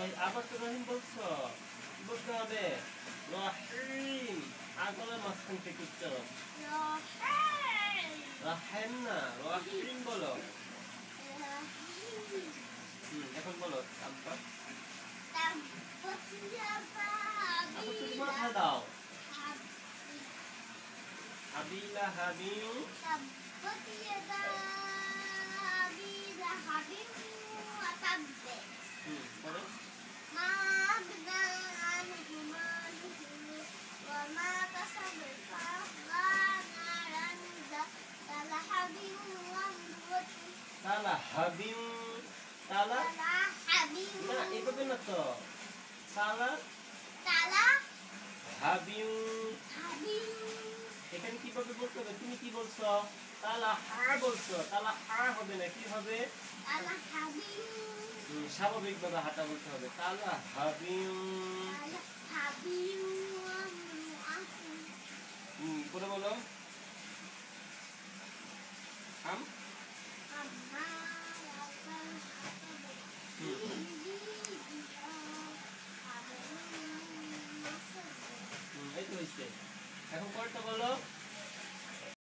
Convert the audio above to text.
আবার তো রহিম বলছো, কি বলতে হবে? রহিম, আগলের মাঝখান থেকে উচ্চারণ। রাহেম না, রহিম বলো। এখন বলো আব্বা। মাথা দাও। আবিলা হাবিম বলো। তালা হাবিম, তালা না এভাবে না তো, তালা তালা হাবিম। হাবিম এখানে কিভাবে বলতে হবে? তুমি কি বলছো? তালা হা বলছো, তালা হা হবে না, কি হবে? তালা হাবিম স্বাভাবিকভাবে হাঁটা বলতে হবে। তালা হাবিম। তালা হাবিম করে বলো। আম আম্মা এই তো হইছে। এখন পরেরটা বলো।